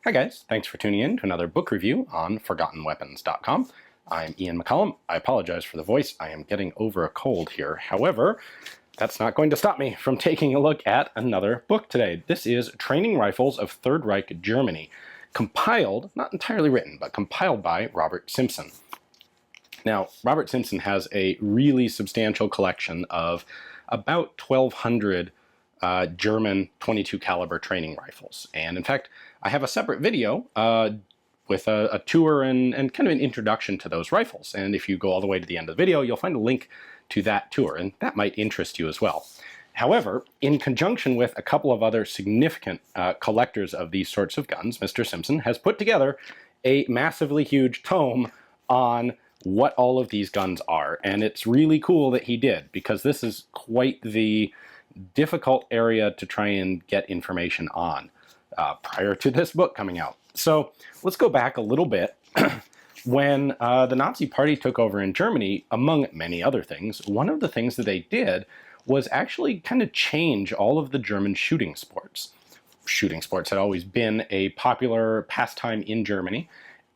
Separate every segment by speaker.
Speaker 1: Hi guys, thanks for tuning in to another book review on ForgottenWeapons.com. I'm Ian McCollum. I apologize for the voice. I am getting over a cold here. However, that's not going to stop me from taking a look at another book today. This is Training Rifles of Third Reich Germany, compiled, not entirely written, but compiled by Robert Simpson. Now, Robert Simpson has a really substantial collection of about 1,200 German 22 caliber training rifles. And in fact, I have a separate video with a tour and kind of an introduction to those rifles. And if you go all the way to the end of the video, you'll find a link to that tour, and that might interest you as well. However, in conjunction with a couple of other significant collectors of these sorts of guns, Mr. Simpson has put together a massively huge tome on what all of these guns are. And it's really cool that he did, because this is quite the difficult area to try and get information on prior to this book coming out. So let's go back a little bit. When the Nazi Party took over in Germany, among many other things, one of the things that they did was actually kind of change all of the German shooting sports. Shooting sports had always been a popular pastime in Germany,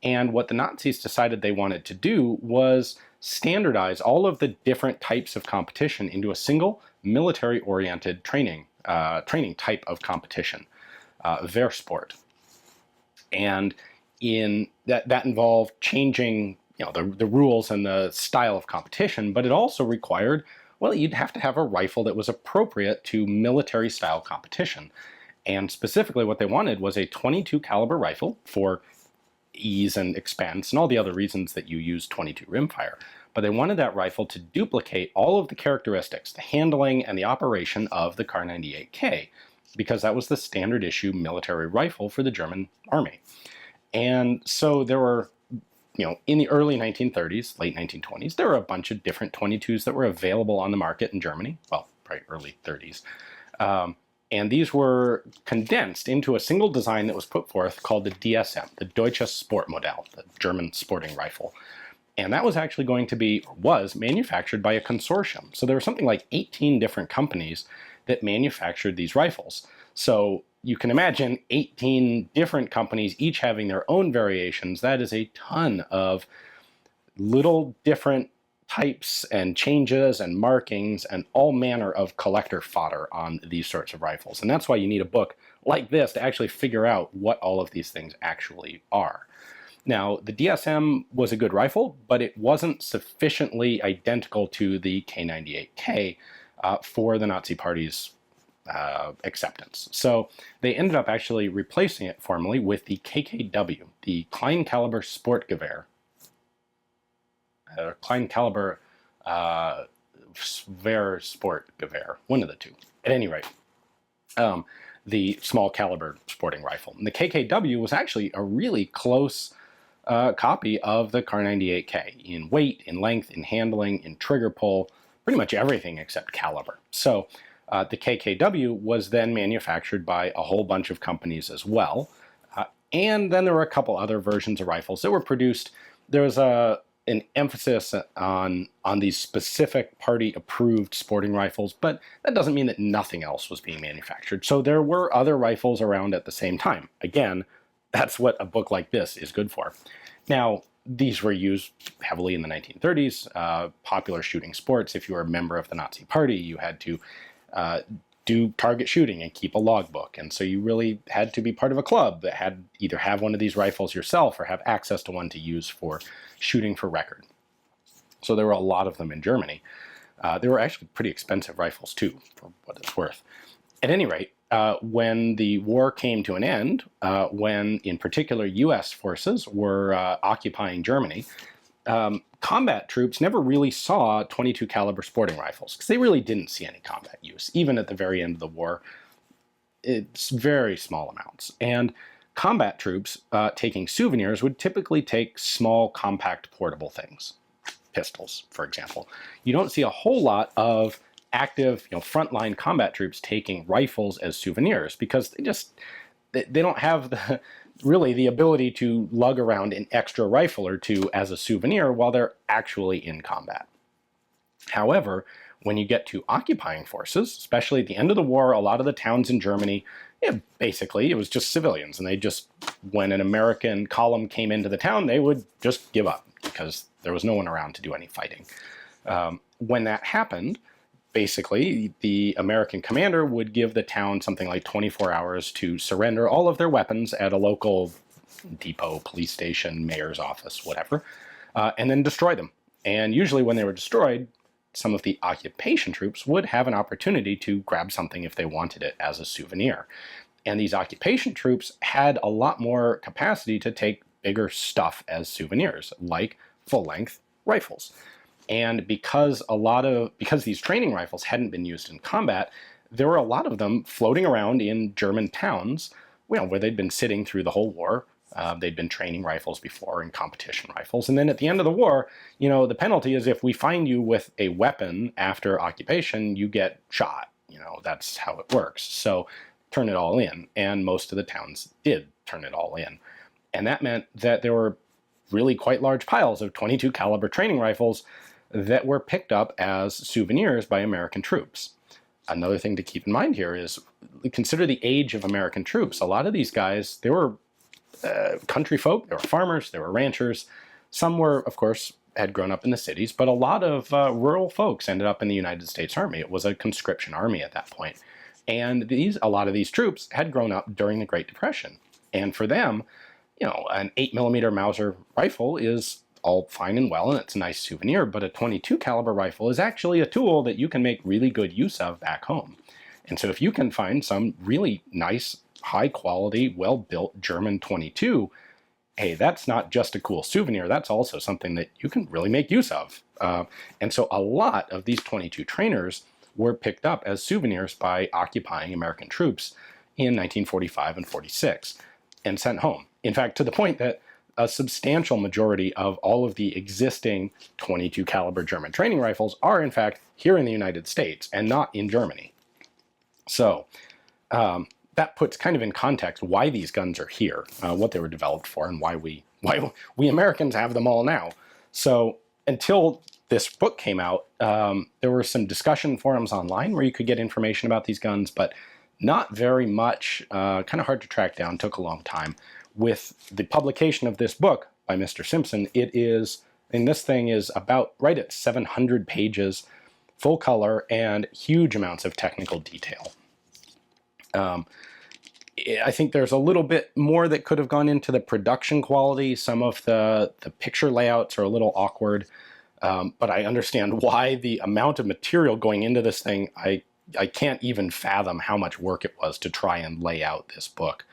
Speaker 1: and what the Nazis decided they wanted to do was standardize all of the different types of competition into a single military-oriented training type of competition, Wehrsport. And in that involved changing, the rules and the style of competition, but it also required, well, you'd have to have a rifle that was appropriate to military-style competition. And specifically what they wanted was a 22 caliber rifle for ease and expense and all the other reasons that you use 22 rimfire. But they wanted that rifle to duplicate all of the characteristics, the handling and the operation of the K98k, because that was the standard issue military rifle for the German army. And so there were, in the early 1930s, late 1920s, there were a bunch of different 22s that were available on the market in Germany, well, probably early 30s. And these were condensed into a single design that was put forth called the DSM, the Deutsche Sportmodell, the German sporting rifle. And that was actually going to be, or was, manufactured by a consortium. So there were something like 18 different companies that manufactured these rifles. So you can imagine 18 different companies, each having their own variations. That is a ton of little different types and changes and markings and all manner of collector fodder on these sorts of rifles. And that's why you need a book like this to actually figure out what all of these things actually are. Now, the DSM was a good rifle, but it wasn't sufficiently identical to the K98k for the Nazi Party's acceptance. So they ended up actually replacing it formally with the KKW, the Kleinkaliber Sportgewehr, Kleinkaliber Wehrsportgewehr, one of the two. At any rate, the small caliber sporting rifle. And the KKW was actually a really close copy of the K98k in weight, in length, in handling, in trigger pull, pretty much everything except caliber. So the KKW was then manufactured by a whole bunch of companies as well. And then there were a couple other versions of rifles that were produced. There was an emphasis on these specific party-approved sporting rifles, but that doesn't mean that nothing else was being manufactured. So there were other rifles around at the same time. Again, that's what a book like this is good for. Now, these were used heavily in the 1930s, popular shooting sports. If you were a member of the Nazi Party, you had to do target shooting and keep a logbook. And so you really had to be part of a club that had either have one of these rifles yourself or have access to one to use for shooting for record. So there were a lot of them in Germany. They were actually pretty expensive rifles too, for what it's worth. At any rate, when the war came to an end, when in particular US forces were occupying Germany, combat troops never really saw 22 caliber sporting rifles because they really didn't see any combat use. Even at the very end of the war, it's very small amounts. And combat troops taking souvenirs would typically take small, compact, portable things. Pistols, for example. You don't see a whole lot of active, frontline combat troops taking rifles as souvenirs because they don't have really the ability to lug around an extra rifle or two as a souvenir while they're actually in combat. However, when you get to occupying forces, especially at the end of the war, a lot of the towns in Germany Yeah, basically, it was just civilians, and they just, when an American column came into the town, they would just give up because there was no one around to do any fighting. When that happened, basically, the American commander would give the town something like 24 hours to surrender all of their weapons at a local depot, police station, mayor's office, whatever, and then destroy them. And usually when they were destroyed, some of the occupation troops would have an opportunity to grab something if they wanted it as a souvenir. And these occupation troops had a lot more capacity to take bigger stuff as souvenirs, like full-length rifles. And because these training rifles hadn't been used in combat, there were a lot of them floating around in German towns, where they'd been sitting through the whole war. They'd been training rifles before in competition rifles. And then at the end of the war, the penalty is if we find you with a weapon after occupation, you get shot. That's how it works. So turn it all in. And most of the towns did turn it all in. And that meant that there were really quite large piles of .22 caliber training rifles that were picked up as souvenirs by American troops. Another thing to keep in mind here is consider the age of American troops. A lot of these guys, they were country folk, they were farmers, they were ranchers. Some were, of course, had grown up in the cities, but a lot of rural folks ended up in the United States Army. It was a conscription army at that point. And a lot of these troops had grown up during the Great Depression. And for them, an 8mm Mauser rifle is all fine and well, and it's a nice souvenir, but a .22 caliber rifle is actually a tool that you can make really good use of back home. And so if you can find some really nice, high-quality, well-built German .22, hey, that's not just a cool souvenir, that's also something that you can really make use of. And so a lot of these .22 trainers were picked up as souvenirs by occupying American troops in 1945 and 46 and sent home. In fact, to the point that a substantial majority of all of the existing .22 caliber German training rifles are in fact here in the United States and not in Germany. So that puts kind of in context why these guns are here, what they were developed for, and why we Americans have them all now. So until this book came out, there were some discussion forums online where you could get information about these guns, but not very much, kind of hard to track down, took a long time. With the publication of this book by Mr. Simpson, this thing is about right at 700 pages, full color, and huge amounts of technical detail. I think there's a little bit more that could have gone into the production quality. Some of the picture layouts are a little awkward, but I understand why the amount of material going into this thing, I can't even fathom how much work it was to try and lay out this book.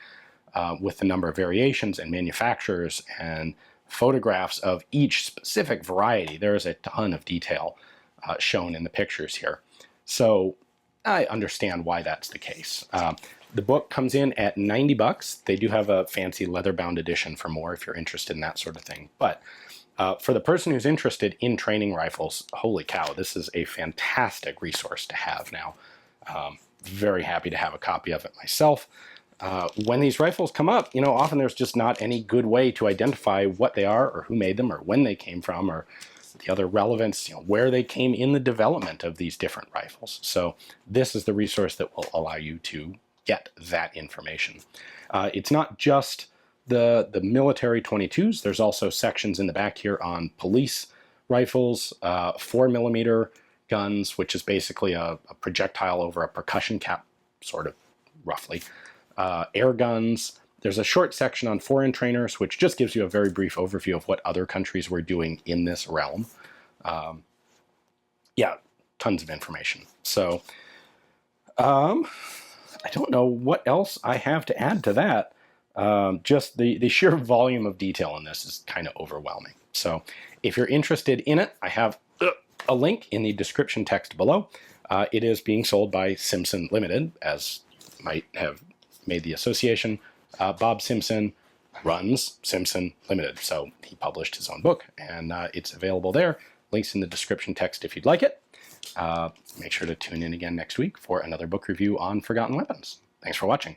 Speaker 1: With the number of variations and manufacturers and photographs of each specific variety, there is a ton of detail shown in the pictures here. So I understand why that's the case. The book comes in at $90. They do have a fancy leather-bound edition for more if you're interested in that sort of thing. But for the person who's interested in training rifles, holy cow, this is a fantastic resource to have now. Very happy to have a copy of it myself. When these rifles come up, often there's just not any good way to identify what they are or who made them or when they came from or the other relevance, where they came in the development of these different rifles. So this is the resource that will allow you to get that information. It's not just the military .22s. There's also sections in the back here on police rifles, 4mm guns, which is basically a projectile over a percussion cap, sort of roughly. Air guns. There's a short section on foreign trainers, which just gives you a very brief overview of what other countries were doing in this realm. Yeah, tons of information. So I don't know what else I have to add to that. Just the sheer volume of detail in this is kind of overwhelming. So if you're interested in it, I have a link in the description text below. It is being sold by Simpson Limited, as you might have made the association. Bob Simpson runs Simpson Limited, so he published his own book, and it's available there. Links in the description text if you'd like it. Make sure to tune in again next week for another book review on Forgotten Weapons. Thanks for watching.